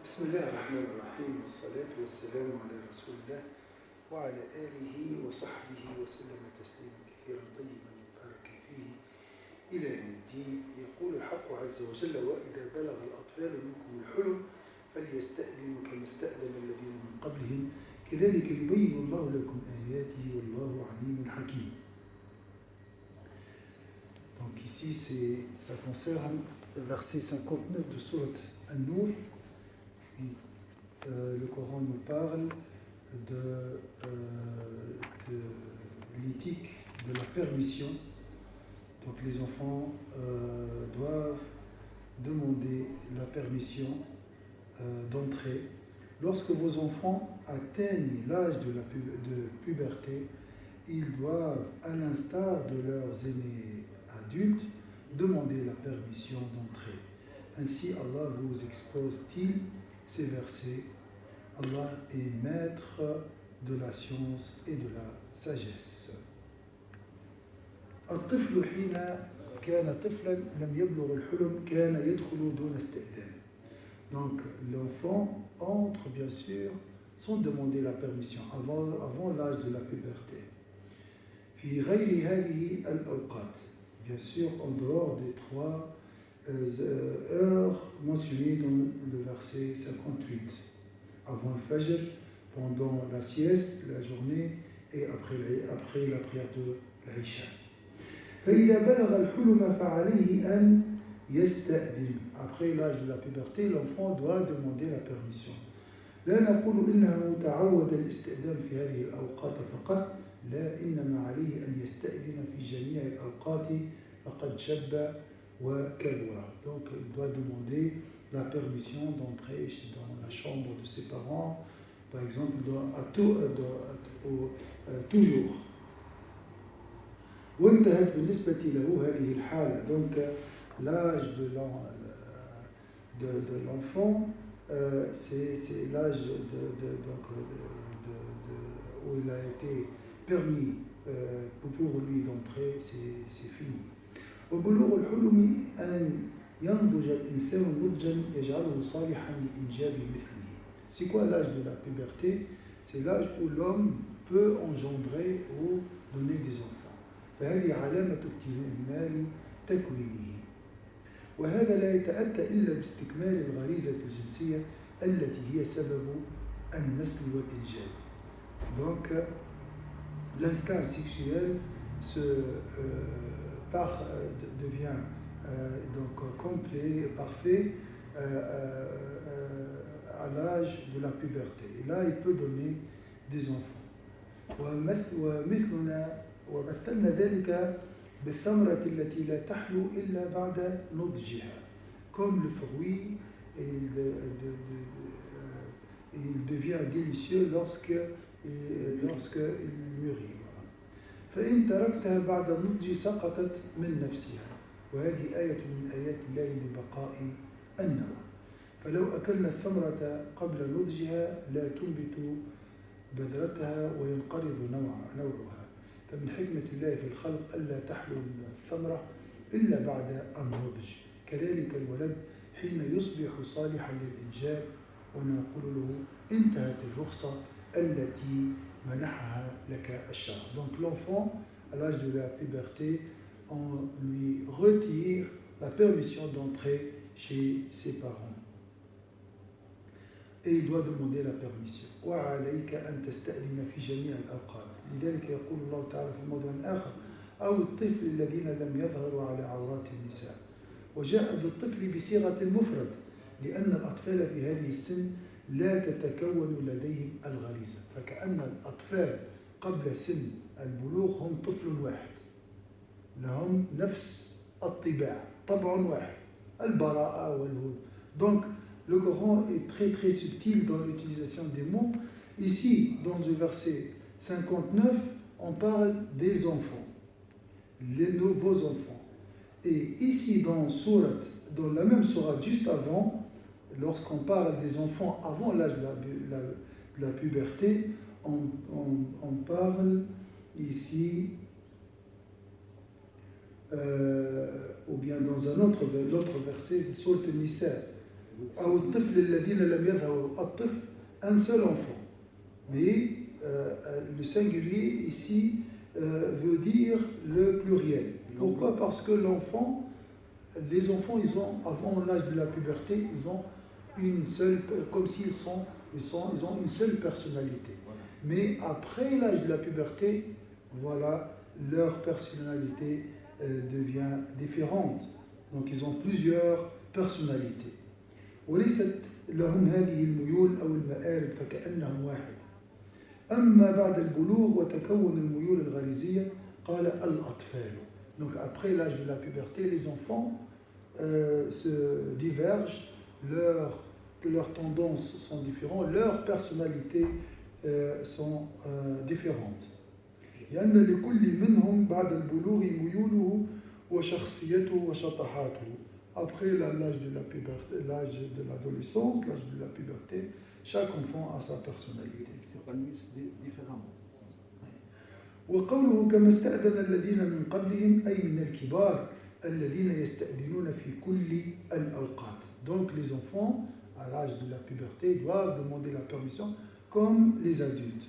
بسم الله الرحمن الرحيم والصلاة والسلام على رسول الله وعلى آله وصحبه وسلم تسليما كثيرا طيبا مباركا فيه إلى يوم الدين. يقول الحق عز وجل: وإذا بلغ الأطفال منكم الحلم فليستأذنوا كما استأذن الذين من قبلهم كذلك يبين الله لكم آياته والله عليم حكيم. Donc ici ça concerne le verset 59 de sourate An-Nur. Le Coran nous parle de l'éthique de la permission. Donc les enfants doivent demander la permission d'entrer. Lorsque vos enfants atteignent l'âge de puberté, ils doivent, à l'instar de leurs aînés adultes, demander la permission d'entrer. Ainsi, Allah vous expose-t-il ces versets. Allah est maître de la science et de la sagesse. الطفل حين كان طفلا لم يبلغ الحلم كان يدخل دون استئذان. Donc l'enfant entre bien sûr sans demander la permission avant l'âge de la puberté. في غير هذه الأوقات, bien sûr en dehors des 3 heures mentionnées dans le verset 58. Avant le Fajr, pendant la sieste, la journée, et après la prière de l'Isha. فإذا بلغ الحلم فعليه أن يستأذن. Après l'âge de la puberté, l'enfant doit demander la permission. لا نقول إنه تعود الاستئذان في هذه الأوقات فقط، لا إنما عليه أن يستأذن في جميع الأوقات فقد شب وكبر. Donc il doit demander la permission d'entrer dans la chambre de ses parents, par exemple, toujours. وانتهت بالنسبة له هذه الحالة. Donc l'âge de l'enfant, c'est l'âge où il a été permis pour lui d'entrer, c'est fini. وبلوغ الحلم أن ينضج الإنسان نضجا يجعله صالحا لإنجاب مثله. C'est quoi l'âge de la puberté? C'est l'âge où l'homme peut engendrer ou donner des enfants. فهذه علامة اكتمال تكوينه. وهذا لا يتأتى إلا باستكمال الغريزة الجنسية التي هي سبب النسل والإنجاب. Donc l'instinct sexuel devient donc complet, parfait à l'âge de la puberté. Et là, il peut donner des enfants. ومثلنا ذلك بالثمرة التي لا تحلو إلا بعد نضجها. Comme le fruit, il devient délicieux lorsqu'il mûrit. فإن تركتها بعد النضج سقطت من نفسها. وهذه آية من آيات الله لبقاء النوى. فلو أكلنا الثمرة قبل نضجها لا تنبت بذرتها وينقرض نوعها. فمن حكمة الله في الخلق ألا تحلو الثمرة إلا بعد النضج. كذلك الولد حين يصبح صالحا للإنجاب ونقول له انتهت الرخصة التي منحها لك الشرع. Donc l'enfant, à l'âge de la puberté, on lui retire la permission d'entrer chez ses parents. Et il doit demander la permission. وعليك أن تستأذن في جميع الأوقات. لذلك يقول الله تعالى في موضع آخر: أو الطفل الذين لم يظهروا على عورات النساء. وجاء بالطفل بصيغة المفرد لأن الأطفال في هذه السن لا تتكون لديهم الغريزة. فكأن الأطفال قبل سن البلوغ هم طفل واحد، لهم نفس الطباع، طبع واحد، البراءة والهدوء. Donc le Coran est très très subtil dans l'utilisation des mots. Ici, dans le verset 59, on parle des enfants, vos enfants. Et ici, dans la même sourate juste avant, lorsqu'on parle des enfants avant l'âge de la puberté, on parle ici, ou bien dans l'autre verset, sourate Nisa, أو الطفل الذين لم يظهروا الطفل un seul enfant mais le singulier ici veut dire le pluriel. Pourquoi? Parce que l'enfant, les enfants, ils ont, avant l'âge de la puberté, ils ont une seule, comme s'ils ils ont une seule personnalité. Mais après l'âge de la puberté, voilà, leur personnalité devient différente. Donc ils ont plusieurs personnalités. وليست لهم هذه الميول أو المآرب فكأنهم واحد. أما بعد البلوغ وتكون الميول الغريزية قال الأطفال. Donc après l'âge de la puberté, les enfants se divergent, leurs tendances sont différentes, leurs personnalités sont différentes. لأن لكل منهم بعد البلوغ ميوله وشخصيته وشطحاته. Après l'âge de la puberté, l'âge de l'adolescence, l'âge de la puberté, chaque enfant a sa personnalité. C'est pas lui différemment. وقوله كما استأذن الذين من قبلهم أي من الكبار الذين يستأذنون في كل الأوقات. Donc les enfants à l'âge de la puberté doivent demander la permission comme les adultes.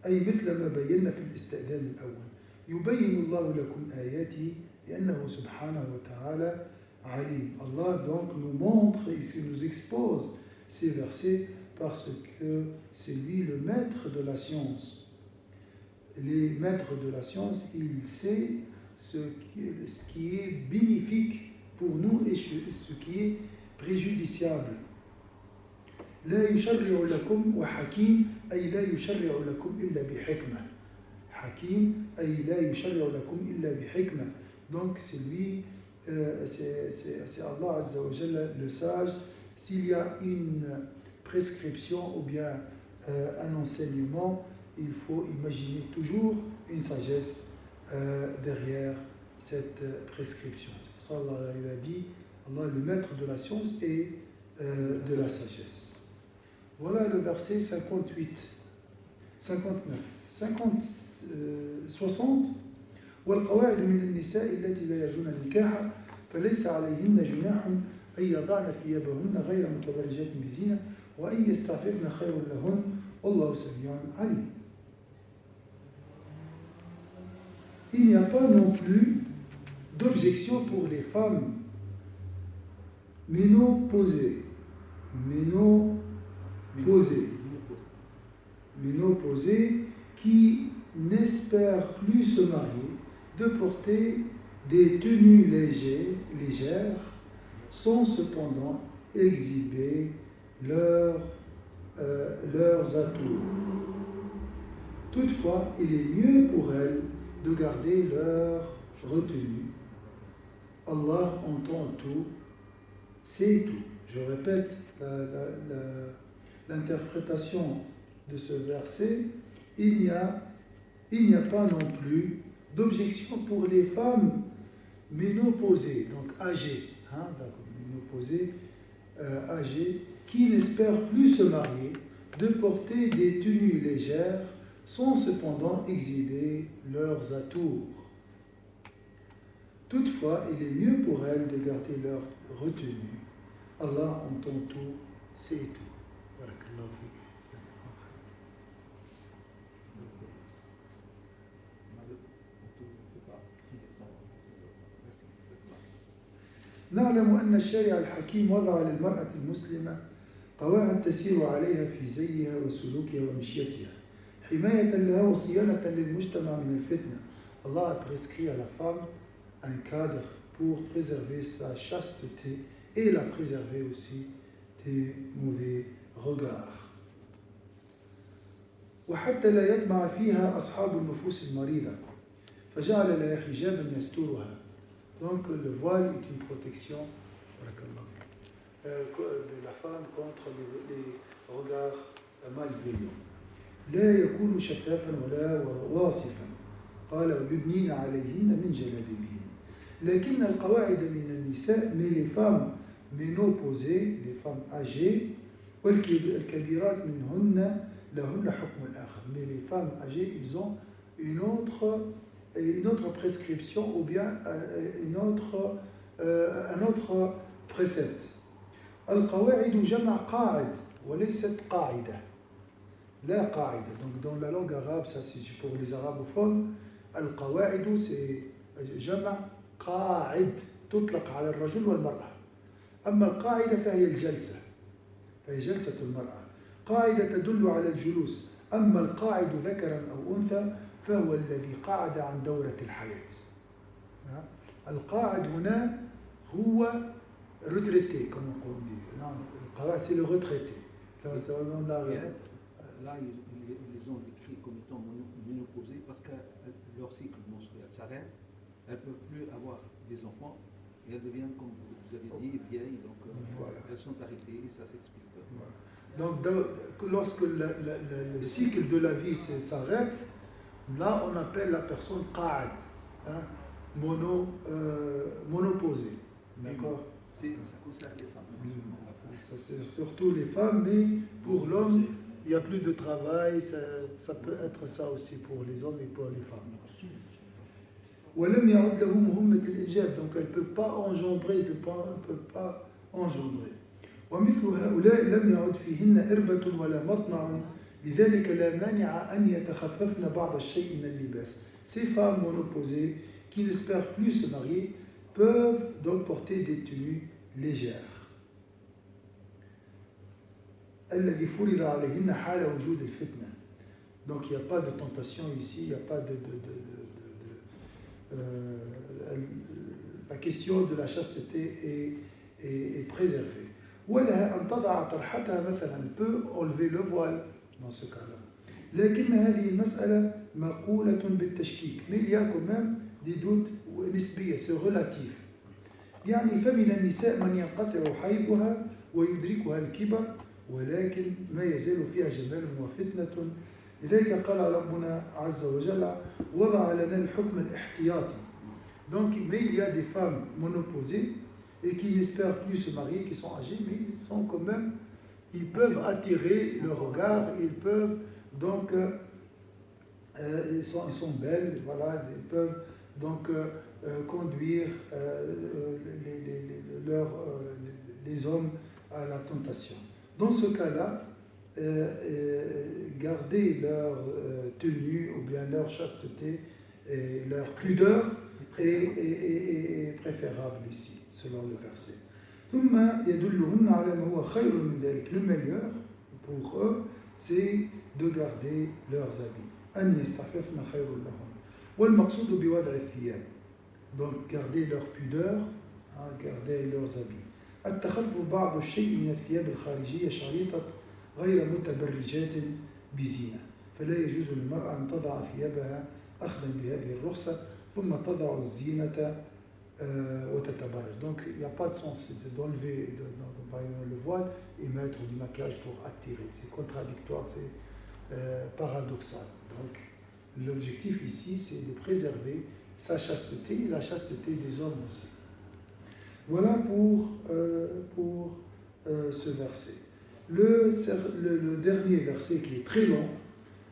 أي مثل ما بينا في الاستئذان الأول. يبين الله لكم آياته لأنه سبحانه وتعالى عليم. Allah donc nous montre ici, nous expose ces versets parce que c'est lui le maître de la science. Les maîtres de la science, il sait ce qui est bénéfique pour nous et ce qui est préjudiciable. لا يشرع لكم وحكيم أي لا يشرع لكم إلا بحكمة. حكيم أي لا يشرع لكم إلا بحكمة. Donc c'est lui, c'est Allah Azza wa Jalla, le sage. S'il y a une prescription ou bien un enseignement, il faut imaginer toujours une sagesse derrière cette prescription. C'est pour ça qu'Allah a dit, Allah le maître de la science et de la sagesse. Voilà le verset 58, 59, 60. والقواعد من النساء التي لا يرجون النكاح فليس عليهن جناح أن يضعن ثيابهن غير متبرجات بزينة وأن يستعففن خير لهن والله سميع عليم. Il n'y a pas non plus d'objection pour les femmes ménopausées, qui n'espèrent plus se marier, de porter des tenues légères, sans cependant exhiber leurs atours. Toutefois, il est mieux pour elles de garder leur retenue. Allah entend tout, sait tout. Je répète l'interprétation de ce verset. Il n'y a pas non plus d'objection pour les femmes ménopausées, donc âgées, ménopausées, âgées, qui n'espèrent plus se marier, de porter des tenues légères, sans cependant exhiber leurs atours. Toutefois, il est mieux pour elles de garder leur retenue. Allah entend tout, sait tout. Barakallahu fiik. نعلم أن الشارع الحكيم وضع للمرأة المسلمة قواعد تسير عليها في زيها وسلوكها ومشيتها حماية لها وصيانة للمجتمع من الفتنة. Allah a prescrit à la femme un cadre pour préserver sa chasteté et la préserver aussi des mauvais regards. وحتى لا يطمع فيها أصحاب النفوس المريضة فجعل لها حجابا يسترها. Donc le voile est une protection de la femme contre les regards malveillants. لا يكون شفافا ولا واصفا قال ويدنين عليهن من جلابيبهن. لكن القواعد من النساء mais les femmes ménopausées, les femmes âgées والكبيرات منهن لهن حكم الآخر. Mais les femmes âgées, ils ont une autre prescription ou bien un autre précepte. القواعد جمع قاعد وليست قاعدة. لا قاعدة. Donc dans la langue arabe, ça c'est pour les arabophones, القواعد c'est جمع قاعد تطلق على الرجل والمرأة. أما القاعدة فهي الجلسة، فهي جلسة المرأة. قاعدة تدل على الجلوس. أما القاعد ذكرا أو أنثى فهو الذي قعد عن دورة الحياة. القاعد هنا هو retraité, comme on dit. القاعد c'est le retraité. Là, ils ont décrit comme étant ménopausées parce que leur cycle menstruel s'arrête, elles ne peuvent plus avoir des enfants et elles deviennent, comme vous avez dit, vieilles, donc voilà. Elles sont arrêtées et ça s'explique. Voilà. Donc, lorsque le cycle de la vie s'arrête, là on appelle la personne qa'ad, hein, monopausée. D'accord? Ça concerne les femmes. Ça, c'est surtout les femmes, mais pour l'homme, il n'y a plus de travail, ça peut être ça aussi pour les hommes et pour les femmes. ولم يعد له مهمة الإنجاب, donc elle ne peut pas engendrer, elle ne peut pas engendrer. ومثل هؤلاء لم يعد فيهن إربة ولا مطمع لذلك لا مانع أن يتخففن بعض الشيء من اللباس. Ces femmes monopausées qui n'espèrent plus se marier peuvent donc porter des tenues légères. الذي فرض عليهن حال وجود الفتنة. Donc il n'y a pas de tentation ici, il n'y a pas la question de la chasteté est préservée. ولها أن تضع طرحتها مثلا, peut enlever le voile dans ce cas-là. لكن هذه المسألة مقولة بالتشكيك, mais il y a quand même des doutes نسبية, c'est relatif. يعني فمن النساء من ينقطع حيضها ويدركها الكبر ولكن ما يزال فيها جمال وفتنة. لذلك قال ربنا عز وجل وضع لنا الحكم الاحتياطي. Donc, mais il y a des femmes monopausées et qui n'espèrent plus se marier, qui sont âgées, mais ils sont quand même, ils peuvent attirer le regard, ils peuvent donc, ils sont belles, voilà, ils peuvent donc conduire les hommes à la tentation. Dans ce cas-là, garder leur tenue ou bien leur chasteté et leur pudeur est préférable ici, selon le verset. ثم يدلهن على ما هو خير من ذلك. Le meilleur pour eux, c'est de garder leurs habits. أن يستعففن خير لهم. والمقصود بوضع الثياب. Donc garder leur pudeur, garder leurs habits. التخفف بعض الشيء من الثياب الخارجية شريطة غير متبرجات بزينة. فلا يجوز للمرأة أن تضع ثيابها أخذا بهذه الرخصة ثم تضع الزينة وتتبرج. Donc il n'y a pas de sens d'enlever le voile et mettre du maquillage pour attirer. C'est contradictoire, c'est paradoxal. Donc l'objectif ici, c'est de préserver sa chasteté et la chasteté des hommes aussi. Voilà pour ce verset. Le dernier verset qui est très long,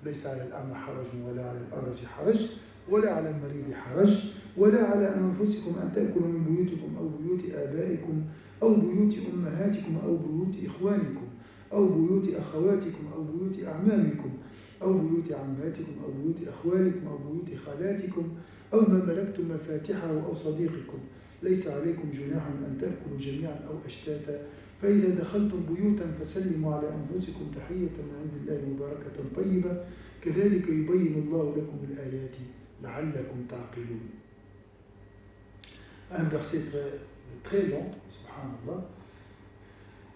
ليس على الأعمى حرج ولا على الأعرج حرج ولا على المريض حرج ولا على أنفسكم أن تأكلوا من بيوتكم أو بيوت آبائكم أو بيوت أمهاتكم أو بيوت إخوانكم أو بيوت أخواتكم أو بيوت أعمامكم أو بيوت عماتكم أو بيوت أخوالكم أو بيوت خالاتكم أو ما ملكتم مفاتحه أو صديقكم. ليس عليكم جناح أن تأكلوا جميعا أو أشتاتا فإذا دخلتم بيوتا فسلموا على أنفسكم تحية من عند الله مباركة طيبة كذلك يبين الله لكم الآيات لعلكم تعقلون. Un verset très long, subhanallah.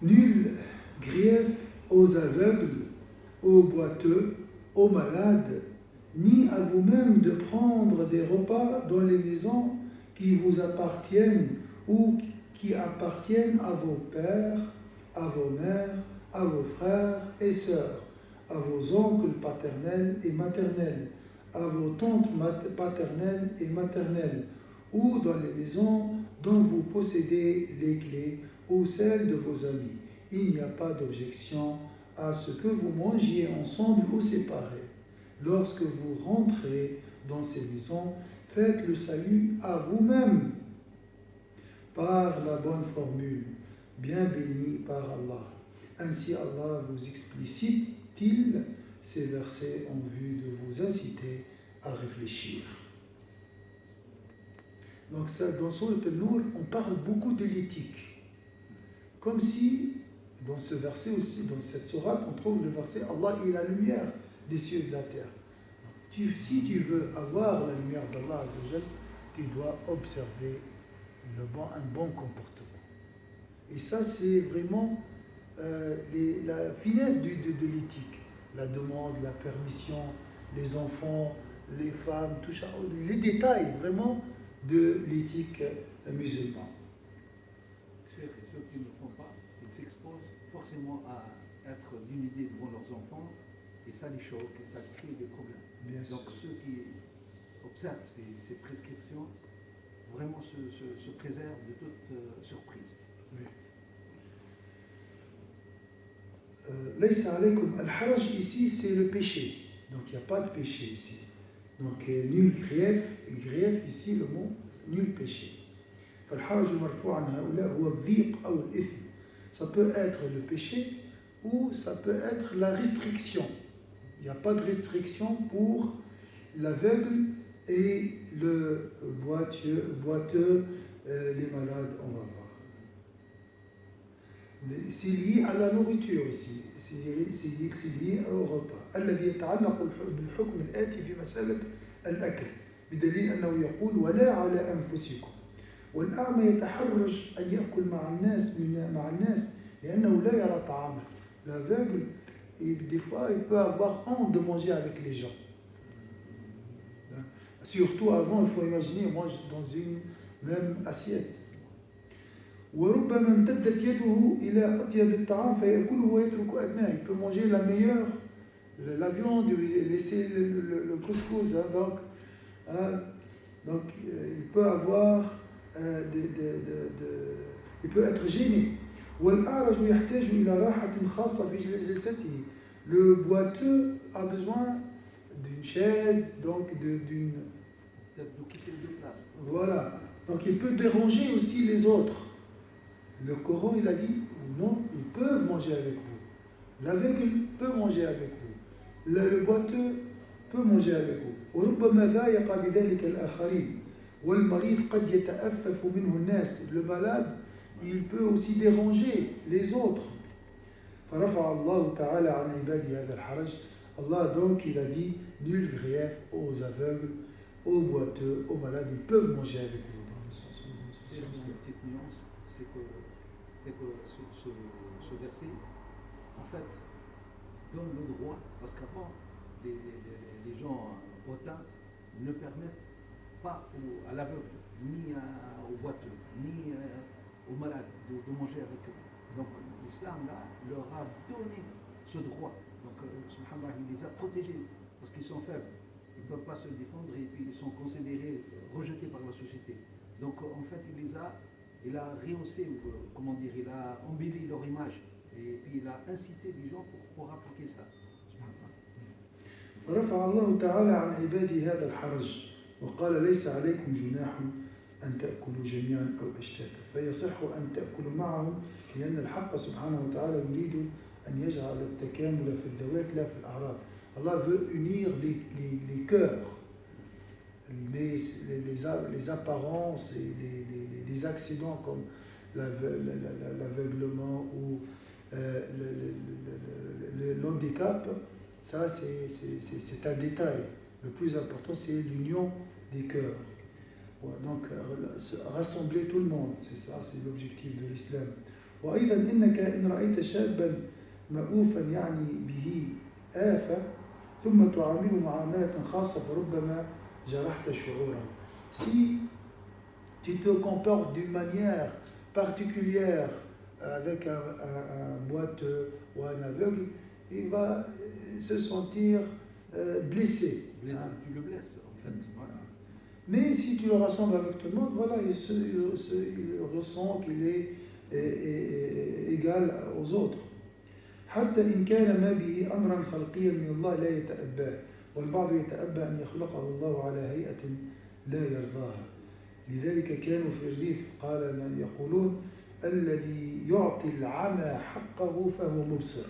Nul grief aux aveugles, aux boiteux, aux malades, ni à vous-même de prendre des repas dans les maisons qui vous appartiennent ou qui appartiennent à vos pères, à vos mères, à vos frères et sœurs, à vos oncles paternels et maternels, à vos tantes paternelles et maternelles, ou dans les maisons dont vous possédez les clés, ou celles de vos amis. Il n'y a pas d'objection à ce que vous mangiez ensemble ou séparés. Lorsque vous rentrez dans ces maisons, faites le salut à vous-même par la bonne formule. bien béni par Allah. Ainsi Allah vous explicite-t-il ces versets en vue de vous inciter à réfléchir. Donc ça, dans Sourate An-Nur, on parle beaucoup de l'éthique. Comme si, dans ce verset aussi, dans cette sourate, on trouve le verset « Allah est la lumière des cieux et de la terre ». Si tu veux avoir la lumière d'Allah Azzawajal, tu dois observer un bon comportement. Et ça, c'est vraiment la finesse de l'éthique. La demande, la permission, les enfants, les femmes, tout ça, les détails vraiment de l'éthique musulmane. Ceux qui ne le font pas, ils s'exposent forcément à être d'une idée devant leurs enfants, et ça les choque, et ça crée des problèmes. Bien Donc sûr. ceux qui observent ces prescriptions, vraiment se préservent de toute surprise. Oui. Laysa alaykum al-haraj ici, c'est le péché. Donc il n'y a pas de péché ici. Donc nul grief ici, le mot nul péché. فالحرج المرفوع عن هؤلاء هو الضيق أو الإثم. Ça peut être le péché ou ça peut être la restriction. Il n'y a pas de restriction pour l'aveugle et le boiteux, les malades, on va voir. C'est lié à la nourriture ici, c'est lié au repas. الذي يتعلق بالحكم الآتي في مسألة الأكل بدليل أنه يقول ولا على أنفسكم. والأعمى يتحرج أن يأكل مع الناس لأنه لا يرى طعامه. L'aveugle, des fois, il peut avoir honte de manger avec les gens. Surtout avant, il faut imaginer, on mange dans une même assiette. وربما امتدت يده إلى أطيب الطعام فيأكله ويترك أدناه. Il peut manger la meilleure, la viande, laisser le couscous. Donc, il peut avoir, il peut être gêné. والأعرج يحتاج إلى راحة خاصة في جلسته. Le boiteux a besoin d'une chaise, donc d'une. D'occuper deux places. Voilà. Donc il peut déranger aussi les autres. Le Coran, il a dit, non, ils peuvent manger avec vous. L'aveugle peut manger avec vous. Le boiteux peut manger avec vous. وربما ضايق بذلك الآخرين. والمريض قد يتأفف منه الناس. Le malade, il peut aussi déranger les autres. فرفع الله تعالى عن عباده هذا الحرج. Allah donc, il a dit, nul grief aux aveugles, aux boiteux, aux malades, ils peuvent manger avec vous. Une petite nuance, c'est que ce verset, en fait, donne le droit, parce qu'avant, les gens hautains ne permettent pas à l'aveugle, ni aux boiteux, ni aux malades de manger avec eux. Donc l'islam, là, leur a donné ce droit. Donc, subhanallah, il les a protégés, parce qu'ils sont faibles. Ils ne peuvent pas se défendre et puis ils sont considérés, rejetés par la société. Donc, en fait, il a rehaussé, comment dire, il a embelli leur image. Et puis, il a incité les gens pour appliquer ça. ورفع الله تعالى عن عباده هذا الحرج وقال ليس عليكم جناح أن تأكلوا جميعا أو أشتاتا فيصح أن تأكلوا معهم لأن الحق سبحانه وتعالى يريد أن يجعل التكامل في الذوات لا في الأعراض. Allah veut unir les cœurs, les apparences et les accidents comme l'aveuglement ou le handicap. Ça, c'est un détail. Le plus important, c'est l'union des cœurs. Donc, rassembler tout le monde, c'est ça, c'est l'objectif de l'islam. وأيضا إنك إن رأيت شابا مأوفا يعني به آفة ثم تعامله معاملة خاصة فربما جرحت شعوره. Si tu te comportes d'une manière particulière avec un boiteux ou un aveugle, il va se sentir blessé. Tu le blesses, en fait. Voilà. Mais si tu le rassembles avec tout le monde, voilà, il ressent qu'il est égal aux autres. حتى إن كان ما به أمرا خلقيا من الله لا يتأباه والبعض يتأبى أن يخلقه الله على هيئة لا يرضاها لذلك كانوا في الريف قال يقولون الذي يعطي العمى حقه فهو مبصر.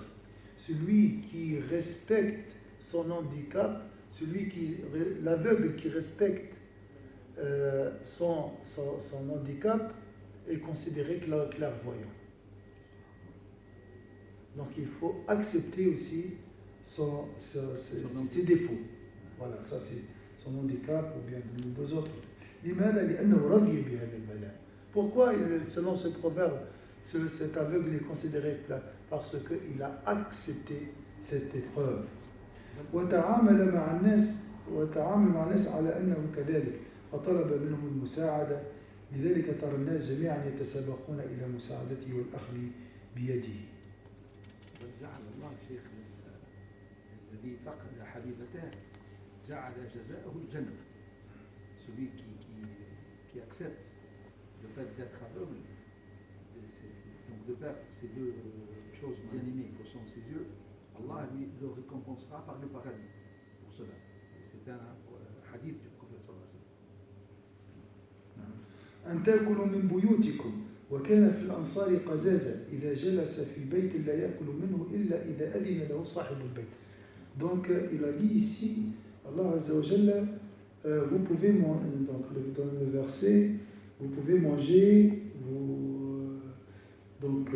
Celui qui respecte son handicap, l'aveugle qui respecte son handicap est considéré clairvoyant. Donc il faut accepter aussi ses défauts. Voilà, ça c'est son handicap ou bien deux autres. لماذا؟ لأنه رضي بهذا البلاء. Pourquoi, selon ce proverbe, cet aveugle est considéré plat? Parce qu'il a accepté cette épreuve. وتعامل مع الناس على أنه كذلك فطلب منهم المساعدة. لذلك ترى الناس جميعا يتسابقون إلى مساعدته والأخذ بيده. جعل الله شيخ الذي فقد حبيبته جعل جزاءه الجنة. Celui qui accepte le fait d'être aveugle, donc de perdre ces deux choses bien aimées que sont ses yeux, Allah lui le récompensera par le paradis pour cela. C'est un hadith du prophète sallallahu alayhi wa sallam. أن تأكلوا من بيوتكم وكان في الأنصار قزازة إذا جلس في بيت لا يأكل منه إلا إذا أذن له صاحب البيت. Donc il a dit ici, Allah Azza wa Jalla, vous pouvez donc dans le verset, vous pouvez manger donc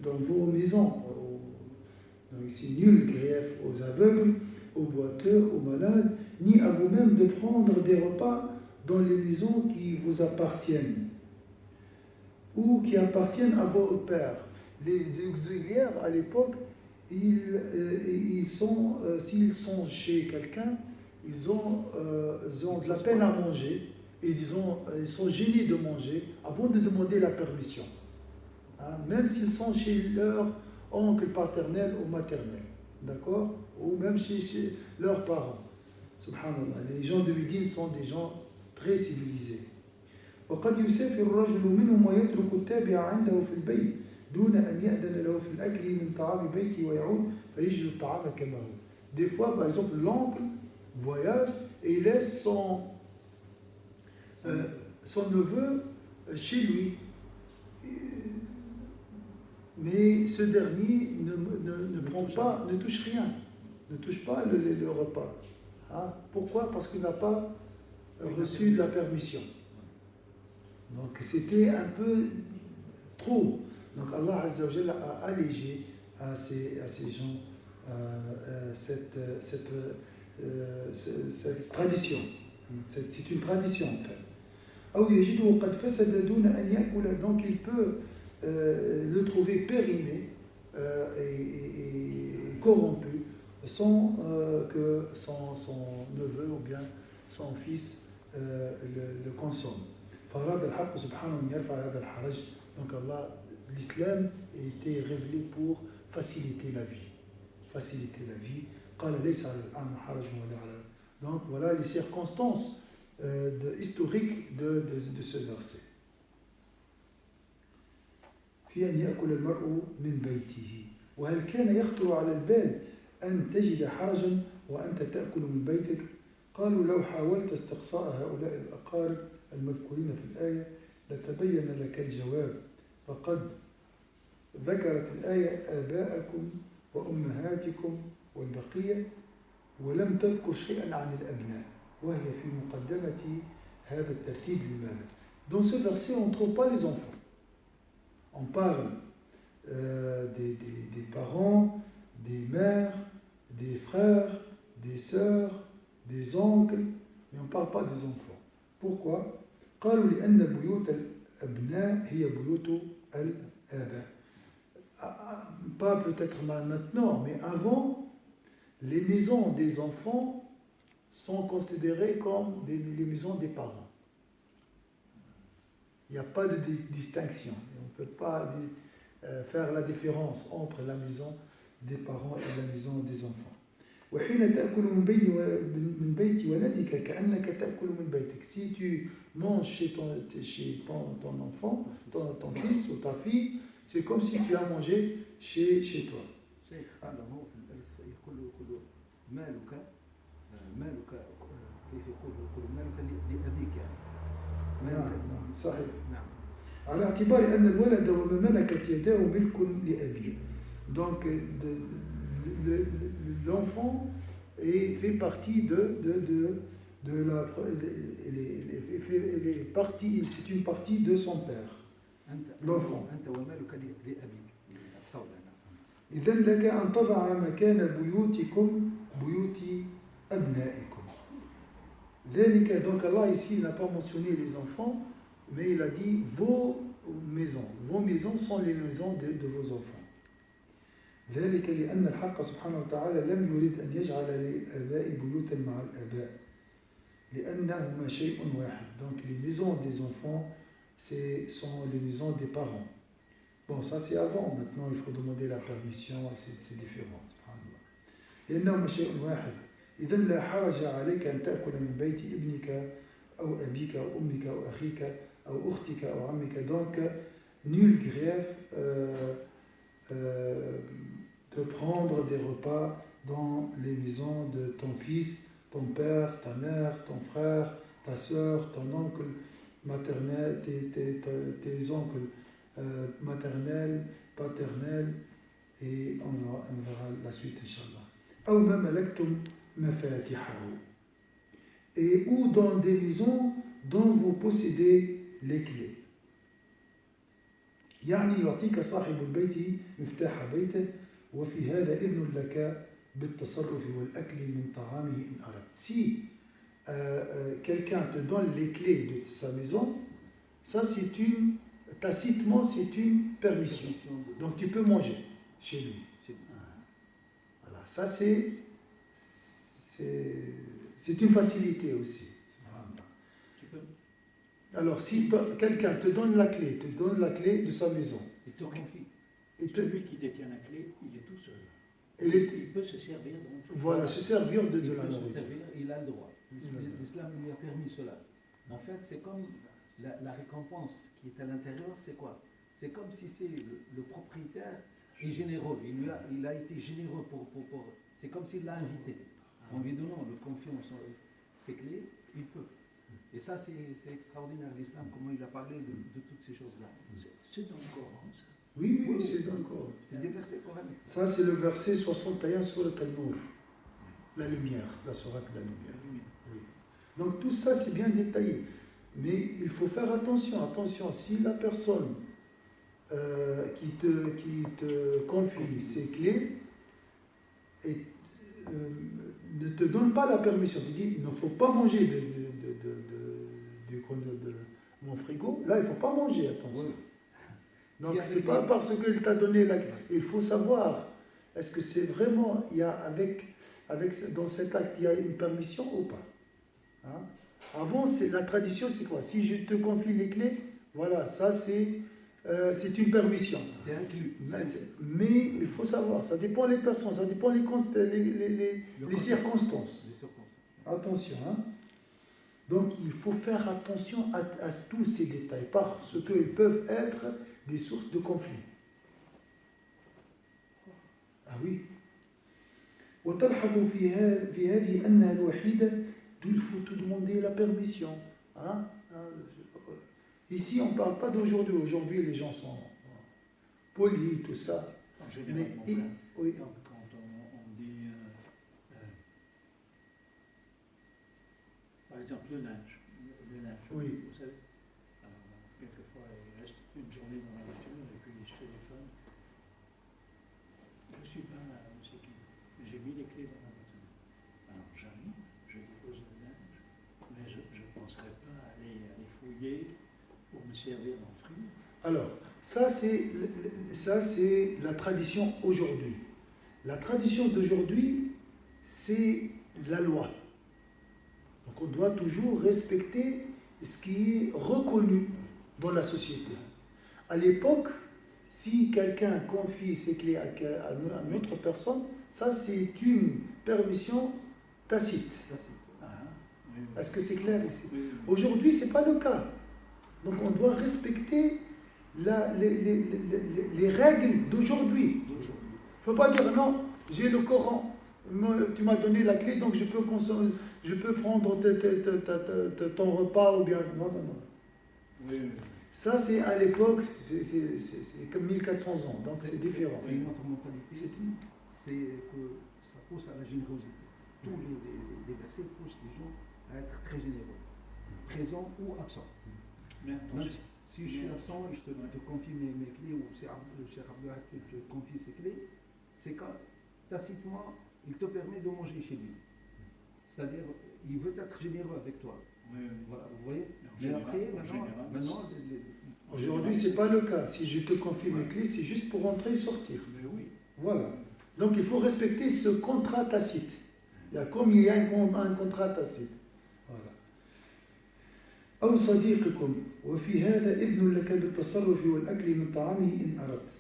dans vos maisons. Donc ici, nul grief aux aveugles, aux boiteux, aux malades, ni à vous-même de prendre des repas dans les maisons qui vous appartiennent ou qui appartiennent à vos pères. Les auxiliaires à l'époque, s'ils sont chez quelqu'un, ils ont de la peine à manger et ils sont gênés de manger avant de demander la permission. Hein, même s'ils sont chez leur oncle paternel ou maternel, d'accord, ou même chez leurs parents. Subhanallah, les gens de Médine sont des gens très civilisés. وقد يسافر الرجل منهم ويترك التابع عنده في البيت دون أن يأذن له في الأكل من طعام بيته ويعود فيجد الطعام كما هو. Des fois, par exemple, l'oncle voyage et il laisse son neveu chez lui. Mais ce dernier ne touche rien, ne touche pas le repas. Hein? Pourquoi? Parce qu'il n'a pas reçu de la permission. Donc c'était un peu trop. Donc Allah Azza wa Jalla a allégé à ces gens cette tradition. C'est une tradition en fait. Donc il peut le trouver périmé et corrompu sans que son neveu ou bien son fils le consomme. Donc Allah, l'islam a été révélé pour faciliter la vie. Donc voilà les circonstances historiques de ce verset. في أن يأكل المرء من بيته وهل كان يخطر على البال أن تجد حرجا وأنت تأكل من بيتك؟ قالوا لو حاولت استقصاء هؤلاء الأقارب المذكورين في الآية لتبين لك الجواب فقد ذكرت الآية آباءكم وأمهاتكم والبقية ولم تذكر شيئا عن الأبناء وهي في مقدمة هذا الترتيب. لماذا؟ Dans ce verset on ne trouve pas les enfants. On parle des parents, des mères, des frères, des sœurs, des oncles, mais on ne parle pas des enfants. Pourquoi? قالوا لأن بيوت الأبناء هي بيوت الآباء. Pas peut-être maintenant, mais avant, les maisons des enfants sont considérées comme les maisons des parents. Il n'y a pas de distinction. On ne peut pas faire la différence entre la maison des parents et la maison des enfants. وحين تأكل من بيت ولدك كأنك تأكل من بيتك. Si tu manges chez ton enfant, ton fils ou ta fille, c'est comme si tu as mangé chez toi. مالك كيف يقول مالك لأبيك يعني. نعم صحيح. نعم. على اعتبار أن الولد وما ملكت يداه ملك لأبيه. Donc l'enfant fait partie de la, c'est une partie de son père, l'enfant. إذن لك أن تضع مكان بيوتكم بيوت أبنائكم. ذلك, donc Allah ici n'a pas mentionné les enfants, mais il a dit vos maisons. Vos maisons sont les maisons de vos enfants. ذلك لأن الحق سبحانه وتعالى لم يريد أن يجعل للآباء بيوتا مع الآباء لأنهما شيء واحد. Donc les maisons des enfants sont les maisons des parents. Bon, ça c'est avant, maintenant il faut demander la permission, c'est différent. لأنهما شيء واحد. إذن لا حرج عليك أن تأكل من بيت ابنك أو أبيك أو أمك أو أخيك أو أختك أو عمك. Donc nul grief de prendre des repas dans les maisons de ton fils, ton père, ta mère, ton frère, ta sœur, ton oncle maternel, tes oncles maternels, paternels, et on verra la suite, Inch'Allah. أو ما ملكتم مفاتحه. Et ou dans des maisons dont vous possédez les clés. يعني يعطيك صاحب البيت مفتاح بيته وفي هذا إذن لك بالتصرف والأكل من طعامه إن أردت. Si quelqu'un te donne les clés de sa maison, ça c'est une, tacitement c'est une permission. Donc tu peux manger chez lui. Voilà, ça c'est une facilité aussi. Alors, si quelqu'un te donne la clé de sa maison, il te confie. Celui qui détient la clé, il est tout seul. Il peut se servir de voilà, se servir de la nourriture. Il a le droit. L'islam lui a permis cela. En fait, c'est comme la récompense qui est à l'intérieur, c'est quoi? C'est comme si c'est le propriétaire est généreux. Il a été généreux pour c'est comme s'il l'a invité. En lui donnant le confiance ses clés, il peut. Et ça, c'est extraordinaire, l'islam, comment il a parlé de toutes ces choses-là. C'est dans le Coran, ça. Oui, c'est dans le Coran. C'est des versets coraniques. Ça, c'est le verset 61 sur le Talmud. La lumière, c'est la sourate de la lumière. Oui. Donc tout ça, c'est bien détaillé. Mais il faut faire attention. Attention, si la personne qui te confie ses clés ne te donne pas la permission, tu dis, il ne faut pas manger de mon frigo, là il ne faut pas manger, attention. Donc c'est pas parce qu'il t'a donné la clé. Il faut savoir, est-ce que c'est vraiment, il y a dans cet acte, il y a une permission ou pas, hein? Avant, la tradition, c'est quoi? Si je te confie les clés, voilà, ça c'est une permission. C'est inclus. Mais il faut savoir, ça dépend des personnes, ça dépend les circonstances. Attention, hein? Donc il faut faire attention à tous ces détails, parce qu'ils peuvent être des sources de conflit. Ah oui. وتلحظ في هذه أنها الوحيدة. Il faut te demander la permission. Hein? Ici, on ne parle pas d'aujourd'hui. Aujourd'hui, les gens sont polis, tout ça. En général, oui. Quand on dit, par exemple, le linge, oui. Vous savez, quelquefois, il reste une journée dans la voiture et puis je téléphone. Je suis pas là, c'est qui? J'ai mis les clés dans la voiture. Alors j'arrive, je dépose le linge, mais je ne penserai pas à aller fouiller pour me servir dans le frigo. Alors, ça c'est la tradition aujourd'hui. La tradition d'aujourd'hui, c'est la loi. Donc on doit toujours respecter ce qui est reconnu dans la société. À l'époque, si quelqu'un confie ses clés à une autre personne, ça c'est une permission tacite. Est-ce que c'est clair ici? Aujourd'hui, ce n'est pas le cas. Donc on doit respecter les règles d'aujourd'hui. Il ne faut pas dire non, j'ai le Coran, tu m'as donné la clé, donc je peux prendre ton repas ou bien. Non. Oui. Ça, c'est à l'époque, c'est comme 1400 ans, donc c'est différent. C'est une autre mentalité. C'est que ça pousse à la générosité. Tous les versets poussent les gens à être très généreux, présents ou absents. Mais attention. Si je suis absent et je te confie mes clés, ou c'est Cheikh Abdullah qui te confie ses clés, c'est quand tacitement il te permet de manger chez lui. C'est-à-dire, il veut être généreux avec toi. Oui. Voilà, vous voyez. Mais Général, après, maintenant Aujourd'hui, ce n'est pas le cas. Si je te confie mes clés, c'est juste pour entrer et sortir. Mais oui. Voilà. Donc il faut respecter ce contrat tacite. Il y a un contrat tacite. Voilà. أو صديقكم وفي هذا إذن لك بالتصرف والأكل من طعامه إن أردت.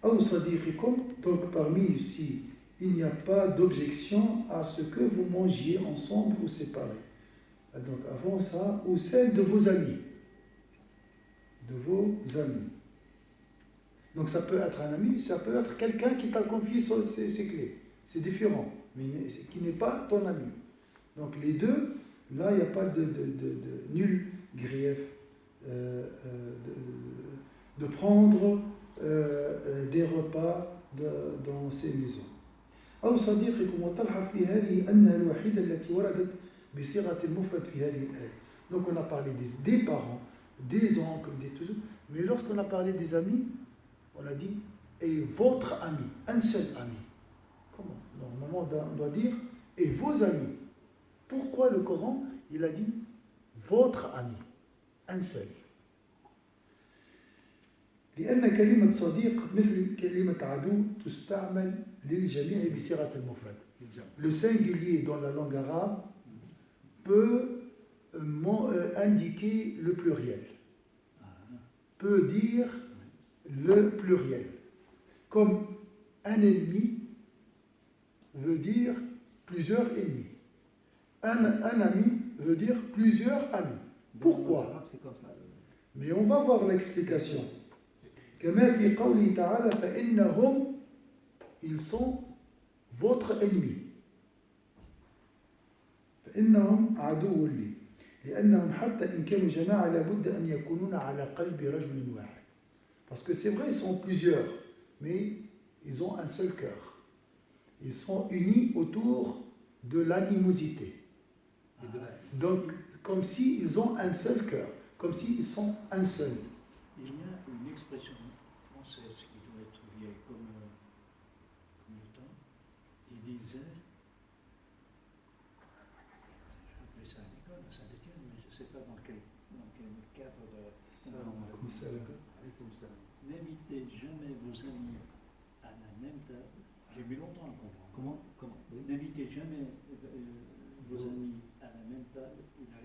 أو صديقكم, donc parmi ici, il n'y a pas d'objection à ce que vous mangiez ensemble ou séparés. Donc avant ça, ou celle de vos amis. De vos amis. Donc ça peut être un ami, ça peut être quelqu'un qui t'a confié ses clés. C'est différent, mais qui n'est pas ton ami. Donc les deux, là, il n'y a pas de nul grief de prendre des repas dans ces maisons. أو صديقكم وتلحظ في هذه أنها الوحيدة التي وردت بصيغة المفرد في هذه الآية. Donc on a parlé des parents, des oncles, des tout, mais lorsqu'on a parlé des amis, on a dit et votre ami, un seul ami. Comment? Normalement on doit dire et vos amis. Pourquoi le Coran il a dit votre ami, un seul? لأن كلمة صديق مثل كلمة عدو تستعمل للجميع بصيغة المفرد. Le singulier dans la langue arabe peut indiquer le pluriel, peut dire le pluriel. Comme un ennemi veut dire plusieurs ennemis. Un ami veut dire plusieurs amis. Pourquoi? Mais on va voir l'explication. كما في قوله تعالى فإنهم, ils sont votre ennemi. فإنهم عدو لي لأنهم حتى إن كانوا جماعة لابد أن يكونون على قلب رجل واحد. Parce que c'est vrai, ils sont plusieurs, mais ils ont un seul cœur. Ils sont unis autour de l'animosité. Donc, comme s'ils ont un seul cœur, comme s'ils sont un seul. Il y a une expression française qui doit être vieille comme le temps. Il disait, j'ai appris ça à l'école, à Saint-Étienne, mais je ne sais pas dans quel cadre de... N'invitez jamais vos amis à la même table. J'ai mis longtemps à comprendre. Comment? N'invitez jamais vos amis à la même table